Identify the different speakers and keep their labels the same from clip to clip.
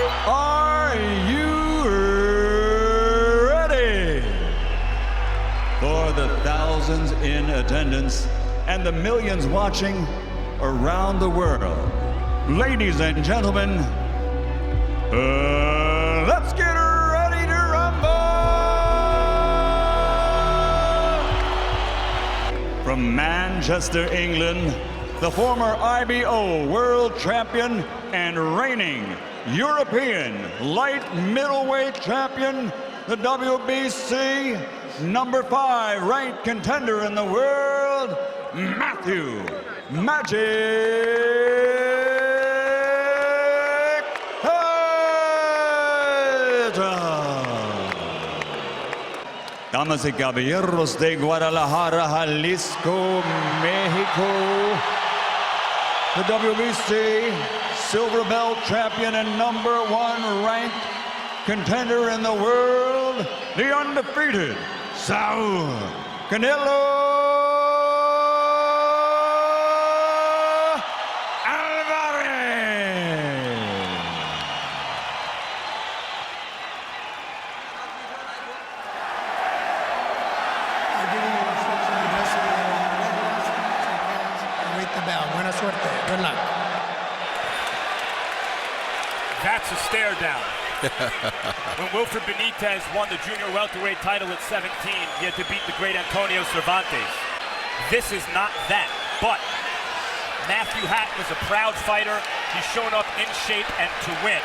Speaker 1: Are you ready? For the thousands in attendance and the millions watching around the world, ladies and gentlemen, let's get ready to rumble! From Manchester, England, the former IBO world champion and reigning European light middleweight champion, the WBC #5 ranked contender in the world, Matthew Magic Hatton. Damas y caballeros de Guadalajara, Jalisco, Mexico, the WBC silver belt champion and #1 ranked contender in the world, the undefeated Saul CANELO Alvarez.
Speaker 2: Buena suerte. Good luck.
Speaker 3: That's a stare down. When Wilfred Benitez won the junior welterweight title at 17, he had to beat the great Antonio Cervantes. This is not that, but Matthew Hatton is a proud fighter. He's shown up in shape and to win.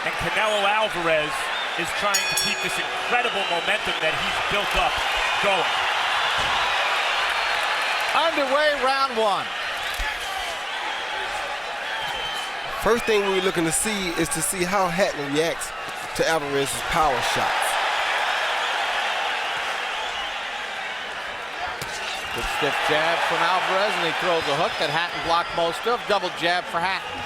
Speaker 3: And Canelo Alvarez is trying to keep this incredible momentum that he's built up going.
Speaker 4: Underway, round one.
Speaker 5: First thing we're looking to see is to see how Hatton reacts to Alvarez's power shots.
Speaker 4: Good stiff jab from Alvarez, and he throws a hook that Hatton blocked most of. Double jab for Hatton.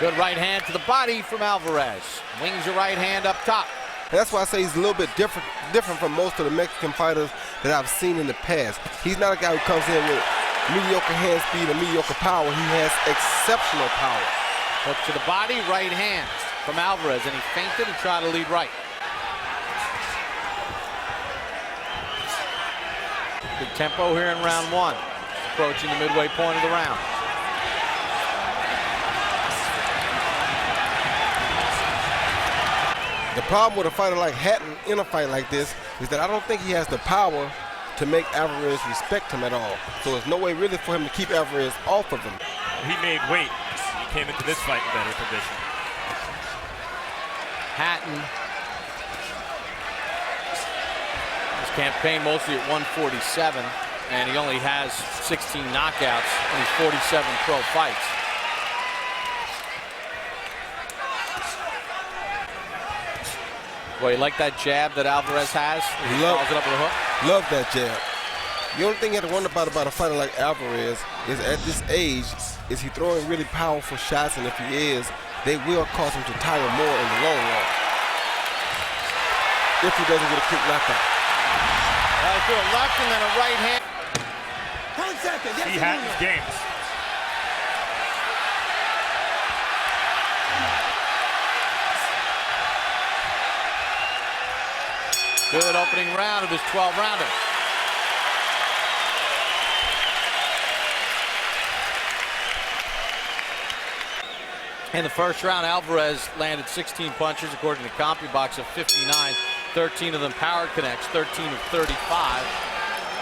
Speaker 4: Good right hand to the body from Alvarez. Wings a right hand up top.
Speaker 5: And that's why I say he's a little bit different from most of the Mexican fighters that I've seen in the past. He's not a guy who comes in with mediocre hand speed and mediocre power. He has exceptional power.
Speaker 4: Hook to the body, right hand from Alvarez, and he feinted and tried to lead right. Good tempo here in round one. Approaching the midway point of the round.
Speaker 5: The problem with a fighter like Hatton in a fight like this is that I don't think he has the power to make Alvarez respect him at all. So there's no way really for him to keep Alvarez off of him.
Speaker 3: He made weight. He came into this fight in better condition.
Speaker 4: Hatton, his campaign mostly at 147, and he only has 16 knockouts in his 47 pro fights. Boy, you like that jab that Alvarez has? He follows it up with a hook.
Speaker 5: Love that jab. The only thing you have to wonder about a fighter like Alvarez is at this age, is he throwing really powerful shots? And if he is, they will cause him to tire more in the long run if he doesn't get a quick knockout.
Speaker 4: To a left and then a right hand.
Speaker 2: 10 seconds.
Speaker 3: See Hatton's games.
Speaker 4: Good opening round of this 12-rounder. In the first round, Alvarez landed 16 punches according to CompuBox of 59. 13 of them power connects, 13 of 35.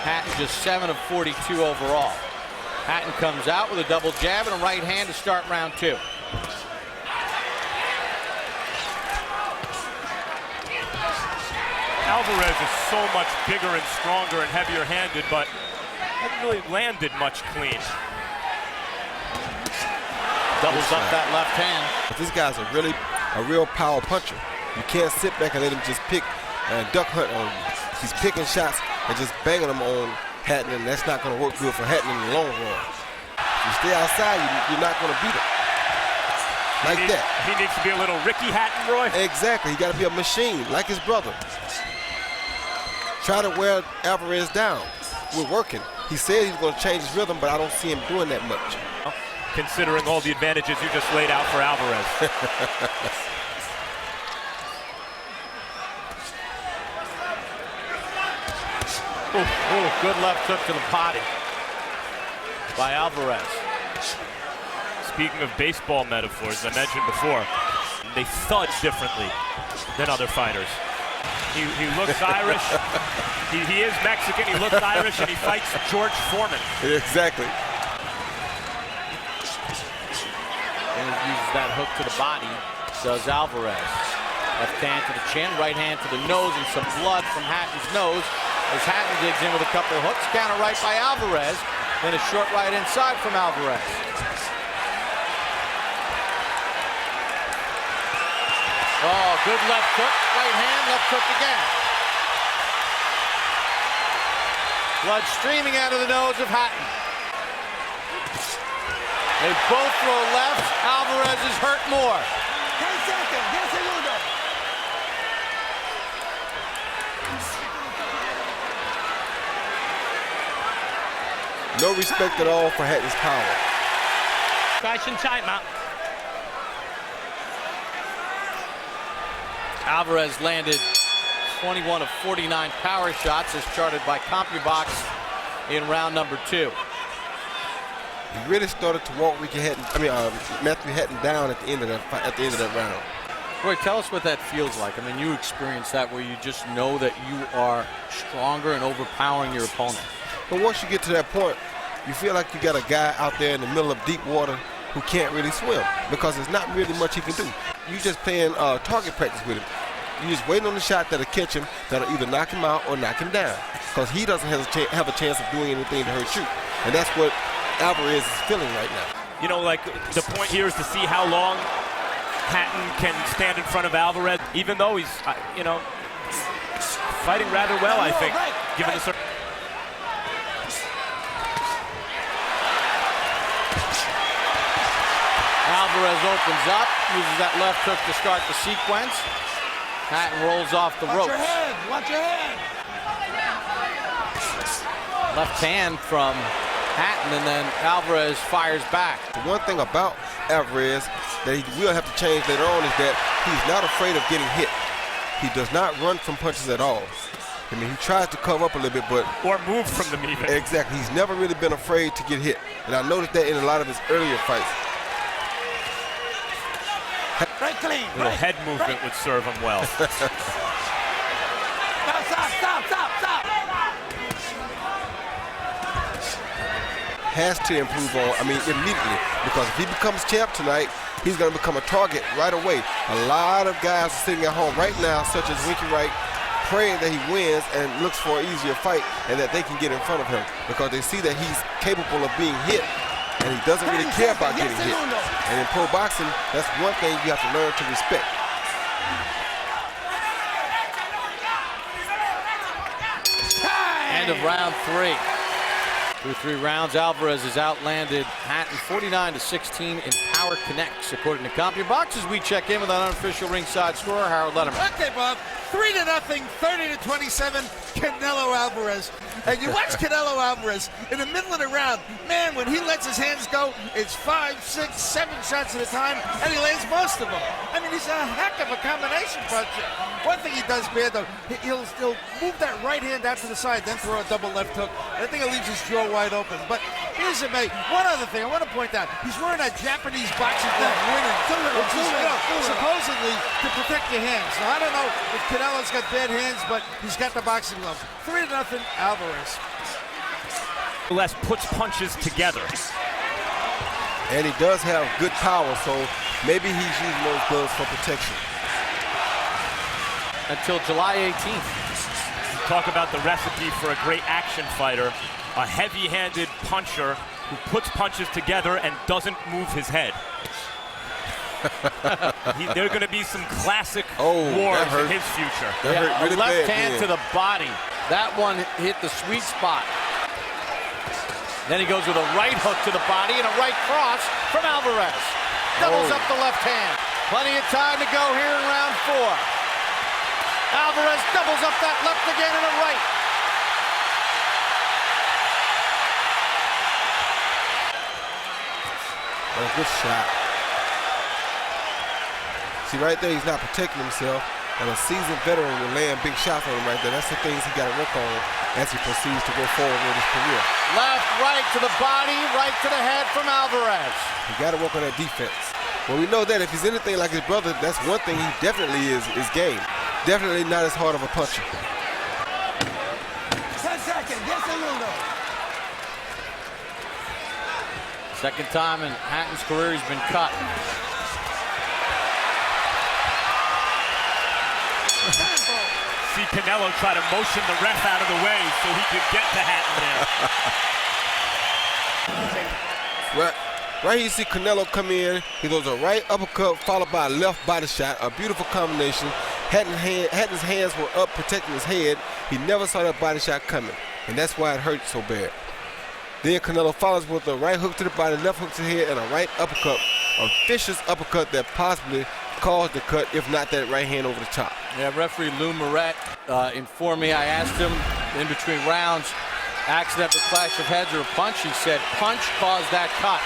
Speaker 4: Hatton just 7 of 42 overall. Hatton comes out with a double jab and a right hand to start round two.
Speaker 3: Alvarez is so much bigger and stronger and heavier handed, but hasn't really landed much clean.
Speaker 4: Doubles up that left hand.
Speaker 5: But this guy's a real power puncher. You can't sit back and let him just pick and duck hunt on you. He's picking shots and just banging them on Hatton, and that's not going to work good for Hatton in the long run. If you stay outside, you're not going to beat him.
Speaker 3: He needs to be a little Ricky Hatton, Roy.
Speaker 5: Exactly. He got to be a machine, like his brother. Try to wear Alvarez down. We're working. He said he's going to change his rhythm, but I don't see him doing that much.
Speaker 3: Considering all the advantages you just laid out for Alvarez.
Speaker 4: Good left hook to the body by Alvarez.
Speaker 3: Speaking of baseball metaphors, I mentioned before, they thud differently than other fighters. He looks Irish. He is Mexican. He looks Irish, and he fights George Foreman.
Speaker 5: Exactly.
Speaker 4: And uses that hook to the body, does Alvarez. Left hand to the chin, right hand to the nose, and some blood from Hatton's nose as Hatton digs in with a couple hooks. Counter right by Alvarez, then a short right inside from Alvarez. Oh, good left hook, right hand, left hook again. Blood streaming out of the nose of Hatton. They both throw left. Alvarez is hurt more.
Speaker 2: 10 seconds. 10 segundos.
Speaker 5: No respect at all for Hatton's power.
Speaker 3: Fashion timeout.
Speaker 4: Alvarez landed 21 of 49 power shots as charted by CompuBox in round number 2.
Speaker 5: He really started to walk Matthew Hatton down at the end of that round.
Speaker 4: Roy, tell us what that feels like. I mean, you experienced that where you just know that you are stronger and overpowering your opponent.
Speaker 5: But once you get to that point, you feel like you got a guy out there in the middle of deep water who can't really swim because there's not really much he can do. You're just playing target practice with him. You're just waiting on the shot that'll catch him, that'll either knock him out or knock him down because he doesn't have a chance of doing anything to hurt you. And that's what Alvarez is feeling right now.
Speaker 3: You know, like, the point here is to see how long Hatton can stand in front of Alvarez, even though he's, fighting rather well, I think, given the circumstances.
Speaker 4: Alvarez opens up, uses that left hook to start the sequence. Hatton rolls off the ropes.
Speaker 2: Watch your head. Watch your head.
Speaker 4: Left hand from Hatton, and then Alvarez fires back.
Speaker 5: The one thing about Alvarez that he will have to change later on is that he's not afraid of getting hit. He does not run from punches at all. I mean, he tries to cover up a little bit, but...
Speaker 3: Or move from them even.
Speaker 5: Exactly. He's never really been afraid to get hit. And I noticed that in a lot of his earlier fights.
Speaker 2: Right clean.
Speaker 3: A little head movement would serve him well.
Speaker 2: Stop.
Speaker 5: Has to improve on, immediately. Because if he becomes champ tonight, he's going to become a target right away. A lot of guys are sitting at home right now, such as Winky Wright, praying that he wins and looks for an easier fight and that they can get in front of him because they see that he's capable of being hit and he doesn't really care about getting hit. And in pro boxing, that's one thing you have to learn to respect.
Speaker 4: End of round 3. Through 3 rounds, Alvarez has outlanded Hatton 49-16 in power connects, according to CompuBox. As we check in with an unofficial ringside scorer, Harold Letterman.
Speaker 6: Okay, Bob. 3-0, 30-27, Canelo Alvarez. And you watch Canelo Alvarez in the middle of the round. Man, when he lets his hands go, it's 5, 6, 7 shots at a time, and he lands most of them. I mean, he's a heck of a combination puncher. One thing he does bad, though, he'll move that right hand out to the side, then throw a double left hook. And I think it leaves his jaw wide open. But here's one other thing I want to point out. He's wearing that Japanese boxing glove, winning, supposedly to protect your hands. Now, I don't know if Canelo's got bad hands, but he's got the boxing glove. 3-0, Alvarez.
Speaker 3: Less puts punches together.
Speaker 5: And he does have good power, so maybe he's using those gloves for protection.
Speaker 4: Until July 18th.
Speaker 3: Talk about the recipe for a great action fighter. A heavy-handed puncher who puts punches together and doesn't move his head. There are going to be some classic wars in his future.
Speaker 4: A left hand to the body. That one hit the sweet spot. Then he goes with a right hook to the body and a right cross from Alvarez. Doubles up the left hand. Plenty of time to go here in round 4. Alvarez doubles up that left again and a right.
Speaker 5: and a good shot. See, right there, he's not protecting himself. And a seasoned veteran will land big shots on him right there. That's the things he got to work on as he proceeds to go forward with his career.
Speaker 4: Left, right to the body, right to the head from Alvarez.
Speaker 5: He got to work on that defense. Well, we know that if he's anything like his brother, that's one thing he definitely is game. Definitely not as hard of a puncher.
Speaker 2: 10 seconds. Yes, segundo.
Speaker 4: Second time in Hatton's career he's been cut.
Speaker 3: See Canelo try to motion the ref out of the way so he could get to Hatton there.
Speaker 5: Right here you see Canelo come in. He throws a right uppercut followed by a left body shot. A beautiful combination. Hatton's hands were up protecting his head. He never saw that body shot coming, and that's why it hurt so bad. Then Canelo follows with a right hook to the body, left hook to the head, and a right uppercut. A vicious uppercut that possibly caused the cut, if not that right hand over the top.
Speaker 4: Yeah, referee Lou Moret informed me. I asked him in between rounds, accidental clash of heads or a punch. He said punch caused that cut.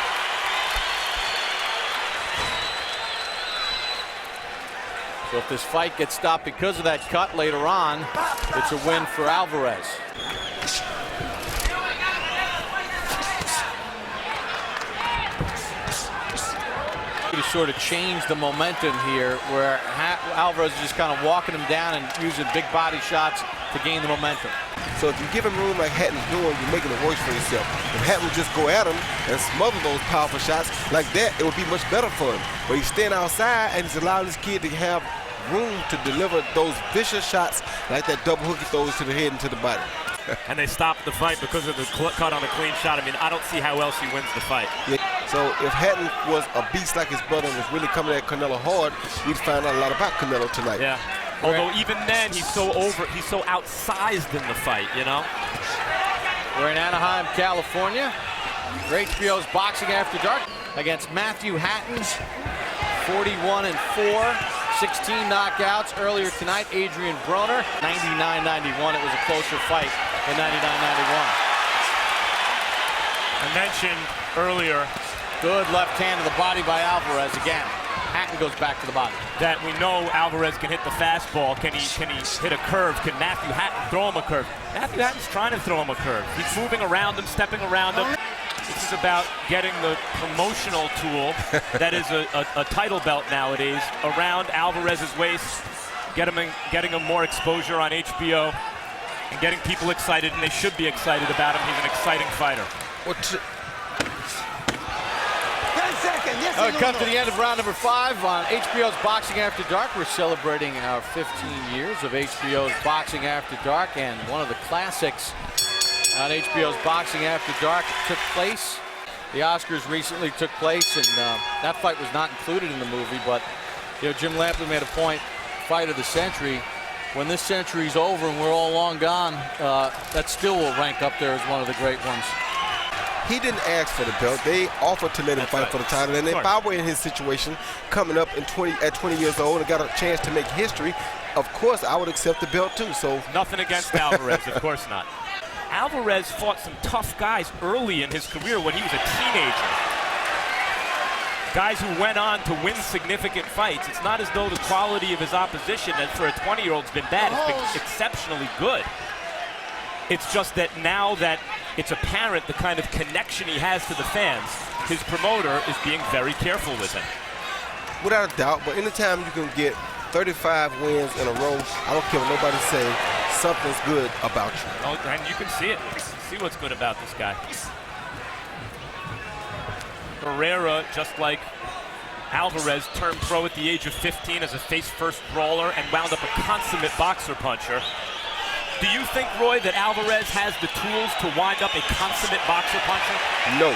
Speaker 4: So if this fight gets stopped because of that cut later on, it's a win for Alvarez. To sort of change the momentum here, where Alvarez is just kind of walking him down and using big body shots to gain the momentum.
Speaker 5: So if you give him room like Hatton's doing, you're making it worse for yourself. If Hatton would just go at him and smother those powerful shots like that, it would be much better for him. But he's staying outside and he's allowing this kid to have room to deliver those vicious shots like that double hook he throws to the head and to the body.
Speaker 3: And they stopped the fight because of the cut on the clean shot. I mean, I don't see how else he wins the fight.
Speaker 5: Yeah. So if Hatton was a beast like his brother and was really coming at Canelo hard, we'd find out a lot about Canelo tonight.
Speaker 3: Yeah. Although even then, he's so outsized in the fight, you know?
Speaker 4: We're in Anaheim, California. For HBO's Boxing After Dark against Matthew Hatton's 41-4. 16 knockouts earlier tonight. Adrian Broner, 99-91. It was a closer fight than 99-91.
Speaker 3: I mentioned earlier,
Speaker 4: good left hand to the body by Alvarez again. Hatton goes back to the body.
Speaker 3: That we know Alvarez can hit the fastball. Can he hit a curve? Can Matthew Hatton throw him a curve? Matthew Hatton's trying to throw him a curve. He's moving around him, stepping around him. This is about getting the promotional tool that is a title belt nowadays around Alvarez's waist, getting him more exposure on HBO, and getting people excited, and they should be excited about him. He's an exciting fighter.
Speaker 2: 10 seconds. Yes,
Speaker 4: We come to the end of round number 5 on HBO's Boxing After Dark. We're celebrating our 15 years of HBO's Boxing After Dark, and one of the classics on HBO's Boxing After Dark took place. The Oscars recently took place, and that fight was not included in the movie, but you know, Jim Lampley made a point, fight of the century. When this century's over and we're all long gone, that still will rank up there as one of the great ones.
Speaker 5: He didn't ask for the belt. They offered to let him fight for the title. And if I were in his situation, coming up at 20 years old and got a chance to make history, of course I would accept the belt too. So
Speaker 3: nothing against Alvarez, of course not. Alvarez fought some tough guys early in his career when he was a teenager. Guys who went on to win significant fights. It's not as though the quality of his opposition for a 20-year-old's been bad. It's been exceptionally good. It's just that now that it's apparent the kind of connection he has to the fans, his promoter is being very careful with him.
Speaker 5: Without a doubt, but anytime you can get 35 wins in a row, I don't care what nobody say, something's good about you.
Speaker 3: Oh, and you can see it. See what's good about this guy. Herrera, just like Alvarez, turned pro at the age of 15 as a face-first brawler and wound up a consummate boxer puncher. Do you think, Roy, that Alvarez has the tools to wind up a consummate boxer puncher?
Speaker 5: No,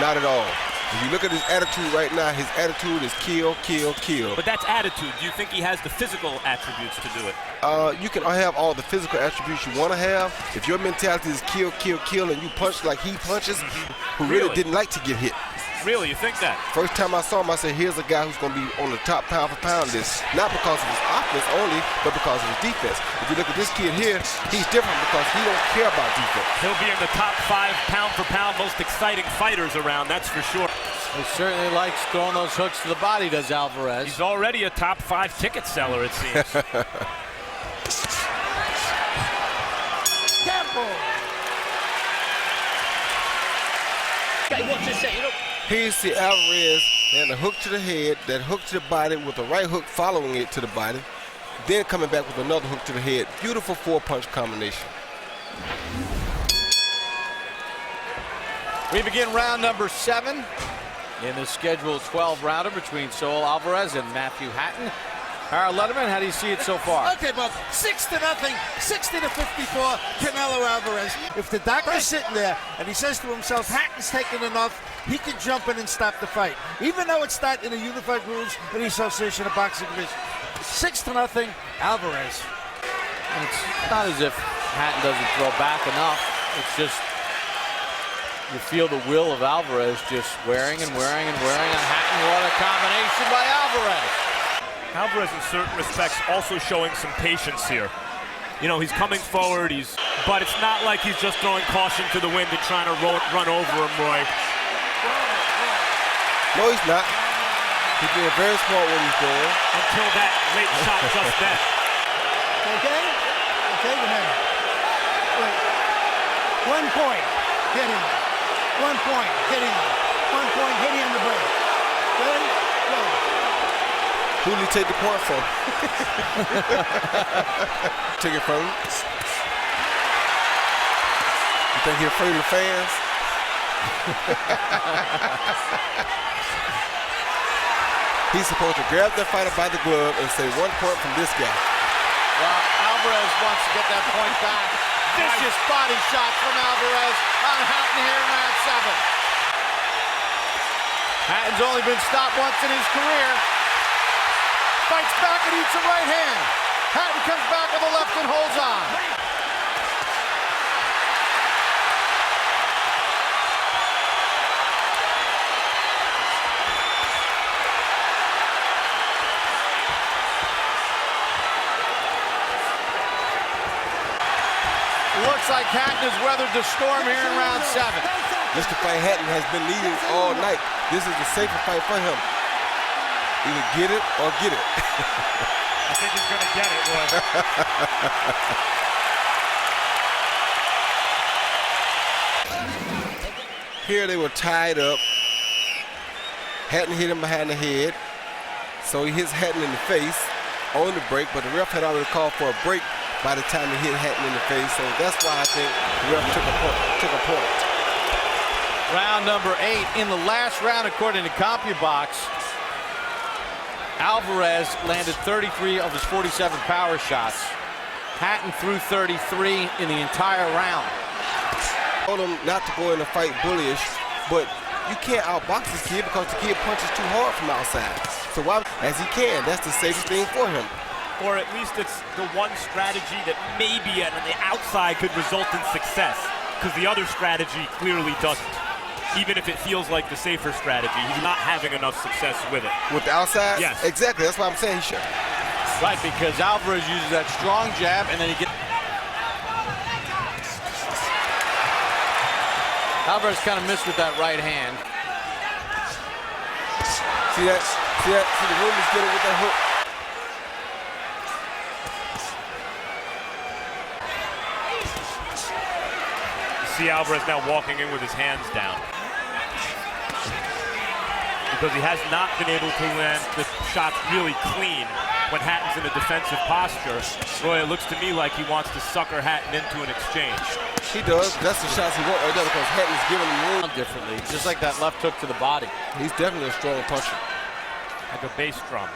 Speaker 5: not at all. If you look at his attitude right now, his attitude is kill, kill, kill.
Speaker 3: But that's attitude. Do you think he has the physical attributes to do it?
Speaker 5: You can have all the physical attributes you want to have. If your mentality is kill, kill, kill, and you punch like he punches, who really didn't like to get hit.
Speaker 3: Really, you think that?
Speaker 5: First time I saw him, I said, here's a guy who's going to be on the top pound for pound list, not because of his offense only, but because of his defense. If you look at this kid here, he's different because he don't care about defense.
Speaker 3: He'll be in the top 5 pound for pound most exciting fighters around, that's for sure.
Speaker 4: He certainly likes throwing those hooks to the body, does Alvarez.
Speaker 3: He's already a top 5 ticket seller, it seems.
Speaker 5: Here's the Alvarez and the hook to the head, that hook to the body with the right hook following it to the body, then coming back with another hook to the head. Beautiful 4-punch combination.
Speaker 4: We begin round number 7 in the scheduled 12-rounder between Saul Alvarez and Matthew Hatton. Harold Letterman, how do you see it so far?
Speaker 6: Okay, Buck, 6-0, 60-54, Canelo Alvarez. If the doctor's sitting there and he says to himself, Hatton's taken enough, he can jump in and stop the fight, even though it's not in the Unified Rules of the Association of Boxing Division. 6-0, Alvarez.
Speaker 4: And it's not as if Hatton doesn't throw back enough. It's just you feel the will of Alvarez just wearing and wearing and wearing on Hatton. What a combination by Alvarez.
Speaker 3: Alvarez, in certain respects, also showing some patience here. You know, he's coming forward, but it's not like he's just throwing caution to the wind and trying to run over him, Roy.
Speaker 5: No, he's not. He's being very smart what he's doing.
Speaker 3: Until that late shot just then.
Speaker 2: Okay? Okay, good man. Wait. 1 point, hitting him. 1 point, hitting him. 1 point, hitting on the break. Ready? Go.
Speaker 5: Who did he take the point from? Take it from him? You think he's afraid of the fans? He's supposed to grab that fighter by the glove and say 1 point from this guy.
Speaker 4: Well, Alvarez wants to get that point back. Vicious body shot from Alvarez on Hatton here in round 7. Hatton's only been stopped once in his career. Fights back and eats a right hand. Hatton comes back with a left and holds on. Looks like Hatton has weathered the storm here in round 7.
Speaker 5: Mr. Fight Hatton has been leading all night. This is the safer fight for him. Either get it or get it.
Speaker 3: I think he's going to get it, Roy.
Speaker 5: Here they were tied up. Hatton hit him behind the head. So he hits Hatton in the face on the break, but the ref had already called for a break by the time he hit Hatton in the face. So that's why I think the ref took a point.
Speaker 4: Round number 8. In the last round, according to CompuBox, Alvarez landed 33 of his 47 power shots. Hatton threw 33 in the entire round.
Speaker 5: Told him not to go in and fight bullyish, but you can't outbox this kid because the kid punches too hard from outside. So why, as he can, that's the safest thing for him.
Speaker 3: Or at least it's the one strategy that maybe on the outside could result in success, because the other strategy clearly doesn't. Even if it feels like the safer strategy, he's not having enough success with it.
Speaker 5: With the outside?
Speaker 3: Yes.
Speaker 5: Exactly, that's why I'm saying he should.
Speaker 4: Right, because Alvarez uses that strong jab and then he gets... Alvarez kind of missed with that right hand.
Speaker 5: See that? See the room is getting with that hook.
Speaker 3: See Alvarez now walking in with his hands down, because he has not been able to land the shots really clean when Hatton's in a defensive posture. Roy, it looks to me like he wants to sucker Hatton into an exchange.
Speaker 5: He does. That's the shots he wants right there because Hatton's giving him room.
Speaker 4: Differently, just like that left hook to the body.
Speaker 5: He's definitely a strong puncher.
Speaker 3: Like a bass drum.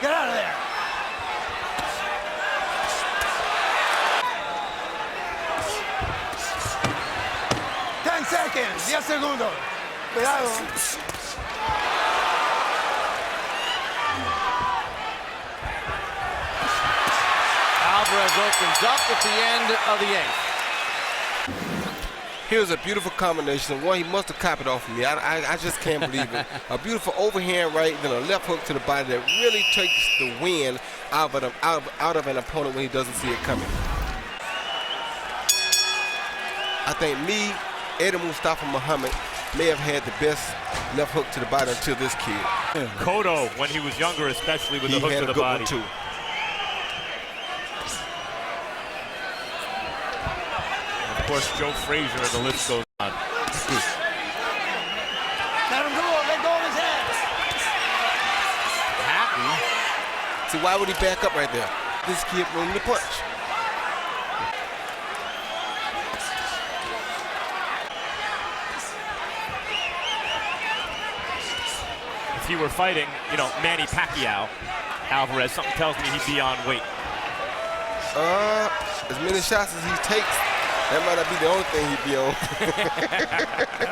Speaker 2: Get out of there. Seconds, 10 segundos. Cuidado.
Speaker 4: Alvarez opens up at the end of the 8th.
Speaker 5: Here's a beautiful combination. One, he must have copied off of me. I just can't believe it. A beautiful overhand right, then a left hook to the body that really takes the wind out of an opponent when he doesn't see it coming. I think Eddie Mustafa Muhammad may have had the best left hook to the body until this kid.
Speaker 3: Cotto, when he was younger, especially with the hook to the body.
Speaker 5: Too.
Speaker 3: Of course, Joe Frazier, and the list goes on.
Speaker 2: Let him go. Let go of his head.
Speaker 4: Hatton.
Speaker 5: See, why would he back up right there? This kid room to punch.
Speaker 3: If he were fighting, you know, Manny Pacquiao, Alvarez, something tells me he'd be on weight.
Speaker 5: As many shots as he takes, that might not be the only thing he'd be on.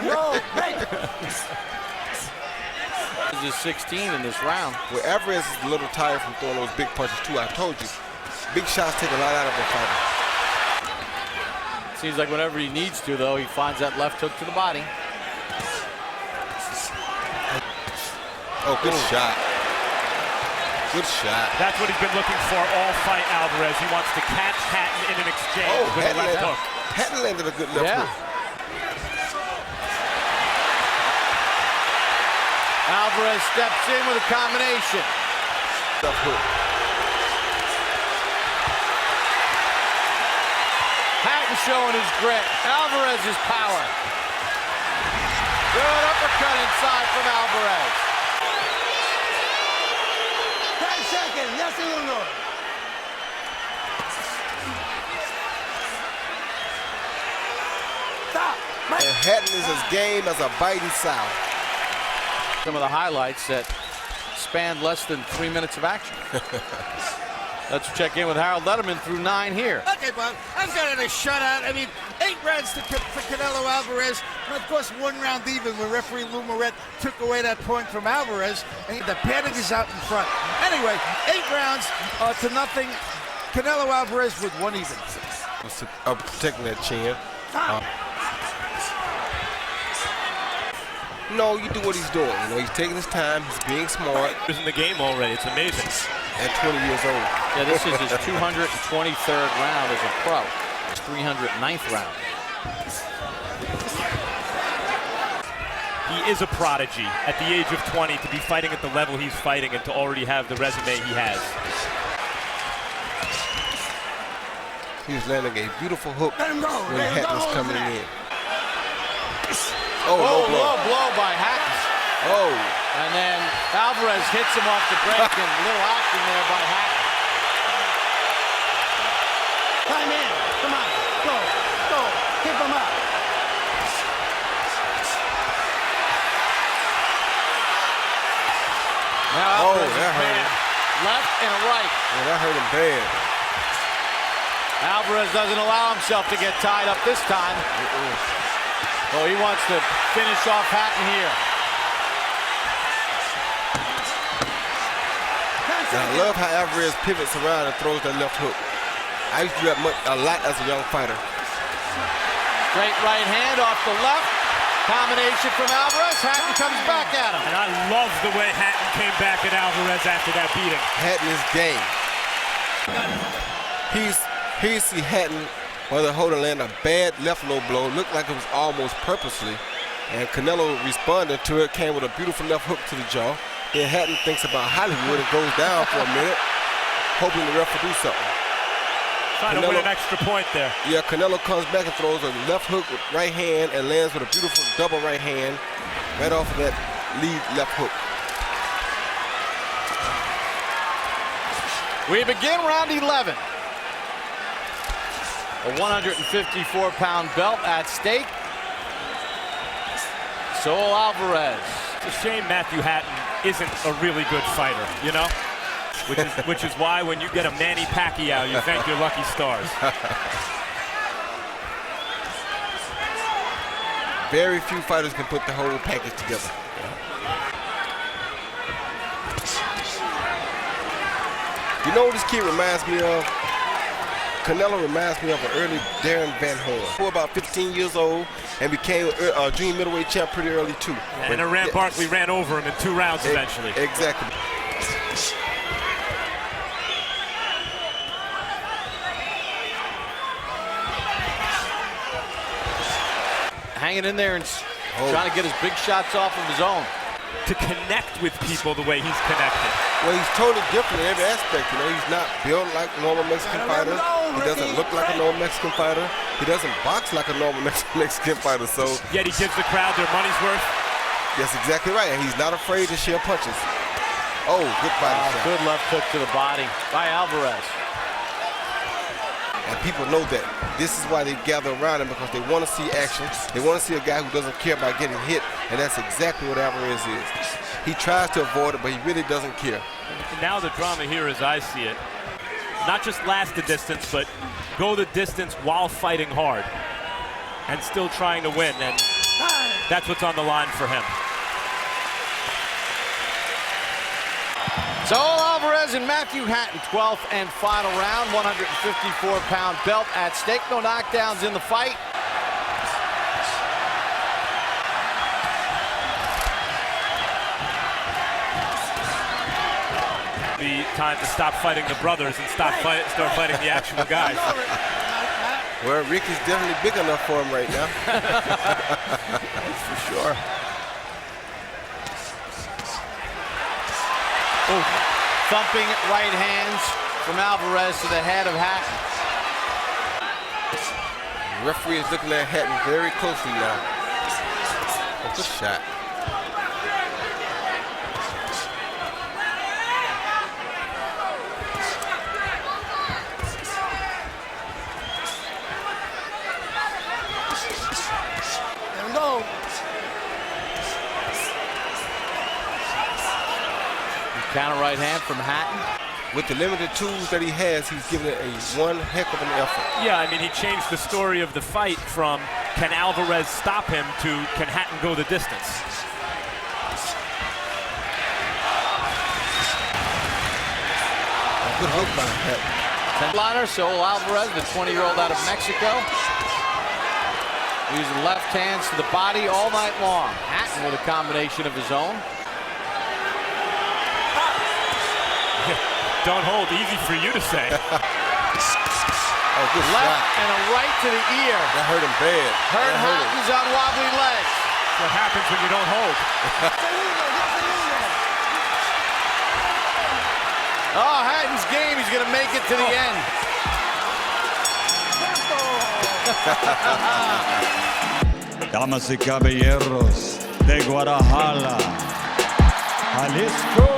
Speaker 2: No, right.
Speaker 4: This is 16 in this round.
Speaker 5: Well, Alvarez is a little tired from throwing those big punches too. I told you, big shots take a lot out of a fighter.
Speaker 4: Seems like whenever he needs to, though, he finds that left hook to the body.
Speaker 5: Oh, good shot. Good shot.
Speaker 3: That's what he's been looking for all fight, Alvarez. He wants to catch Hatton in an exchange with a left hook.
Speaker 5: Hatton landed a good left hook.
Speaker 4: Alvarez steps in with a combination.
Speaker 5: Left hook.
Speaker 4: Hatton showing his grit. Alvarez's power. Good uppercut inside from Alvarez.
Speaker 2: 10 seconds. Yes, uno. Stop.
Speaker 5: And Hatton is as game as a biting sow.
Speaker 4: Some of the highlights that spanned less than 3 minutes of action. Let's check in with Harold Letterman through 9 here.
Speaker 6: Okay, Bob, I've got it a shutout. I mean, 8 rounds for Canelo Alvarez, and of course 1 round even when referee Lou Moret took away that point from Alvarez, and the panic is out in front. Anyway, 8 rounds to nothing. Canelo Alvarez with 1 even.
Speaker 5: Protecting that chin. No, you do what he's doing. You know, he's taking his time. He's being smart.
Speaker 3: He's in the game already. It's amazing.
Speaker 5: At 20 years old.
Speaker 4: Yeah, this is his 223rd round as a pro. His 309th round.
Speaker 3: He is a prodigy at the age of 20 to be fighting at the level he's fighting and to already have the resume he has.
Speaker 5: He's landing a beautiful hook
Speaker 2: Let him go.
Speaker 5: when
Speaker 2: Let him
Speaker 5: Hatton was
Speaker 2: go.
Speaker 5: coming in.
Speaker 4: Oh,
Speaker 5: low blow.
Speaker 4: low blow by Hatton.
Speaker 5: Oh.
Speaker 4: And then Alvarez hits him off the break and a little action there by Hatton.
Speaker 2: Time in. Come on. Go. Go. Keep him up.
Speaker 4: Now Alvarez
Speaker 5: that hurt him.
Speaker 4: left and a right.
Speaker 5: Yeah, that hurt him bad.
Speaker 4: Alvarez doesn't allow himself to get tied up this time. Oh, he wants to finish off Hatton here.
Speaker 5: And I love how Alvarez pivots around and throws that left hook. I used to do that a lot as a young fighter.
Speaker 4: Straight right hand off the left. Combination from Alvarez. Hatton comes back at him.
Speaker 3: And I love the way Hatton came back at Alvarez after that beating.
Speaker 5: Hatton is game. Here you see Hatton, while the holder land a bad left low blow, looked like it was almost purposely. And Canelo responded to it, came with a beautiful left hook to the jaw. Then Hatton thinks about Hollywood and goes down for a minute, hoping the ref will do something.
Speaker 3: Trying to win an extra point there.
Speaker 5: Yeah, Canelo comes back and throws a left hook with right hand and lands with a beautiful double right hand right off of that lead left hook.
Speaker 4: We begin round 11. A 154-pound belt at stake. Saul Alvarez.
Speaker 3: It's a shame Matthew Hatton isn't a really good fighter, you know? Which is why when you get a Manny Pacquiao, you thank your lucky stars.
Speaker 5: Very few fighters can put the whole package together. You know what this kid reminds me of? Canelo reminds me of an early Darren Van Horn. Who about 15 years old and became a junior middleweight champ pretty early too.
Speaker 3: And Barkley ran over him in 2 rounds eventually.
Speaker 5: Exactly.
Speaker 4: Hanging in there and trying to get his big shots off of his own.
Speaker 3: To connect with people the way he's connected.
Speaker 5: Well, he's totally different in every aspect. You know, he's not built like a normal Mexican fighter. He doesn't look like a normal Mexican fighter. He doesn't box like a normal Mexican fighter. So
Speaker 3: yet he gives the crowd their money's worth.
Speaker 5: That's exactly right, and he's not afraid to share punches. Oh, good body shot.
Speaker 4: Good left hook to the body by Alvarez.
Speaker 5: And people know that. This is why they gather around him, because they want to see action. They want to see a guy who doesn't care about getting hit, and that's exactly what Alvarez is. He tries to avoid it, but he really doesn't care.
Speaker 3: Now the drama here, as I see it, not just last the distance, but go the distance while fighting hard and still trying to win, and that's what's on the line for him.
Speaker 4: Saul Alvarez and Matthew Hatton, 12th and final round, 154-pound belt at stake. No knockdowns in the fight.
Speaker 3: The time to stop fighting the brothers and start fighting the actual guys.
Speaker 5: Well, Ricky's definitely big enough for him right now. That's for sure.
Speaker 4: Ooh. Thumping right hands from Alvarez to the head of Hatton.
Speaker 5: The referee is looking at Hatton very closely now. Oh, good shot.
Speaker 2: There we go.
Speaker 4: Counter right hand from Hatton.
Speaker 5: With the limited tools that he has, he's given it one heck of an effort.
Speaker 3: Yeah, I mean, he changed the story of the fight from can Alvarez stop him to can Hatton go the distance.
Speaker 5: Good hook by Hatton.
Speaker 4: Liner, Saul Alvarez, the 20-year-old out of Mexico. Using left hands to the body all night long. Hatton with a combination of his own.
Speaker 3: Don't hold, easy for you to say.
Speaker 5: Oh, good
Speaker 4: Left
Speaker 5: shot.
Speaker 4: and a right to the ear.
Speaker 5: That hurt him bad.
Speaker 4: Hurt Hatton's on wobbly legs.
Speaker 3: That's what happens when you don't hold.
Speaker 4: Oh, Hatton's game. He's going to make it to the end.
Speaker 1: Damas y caballeros de Guadalajara, Jalisco.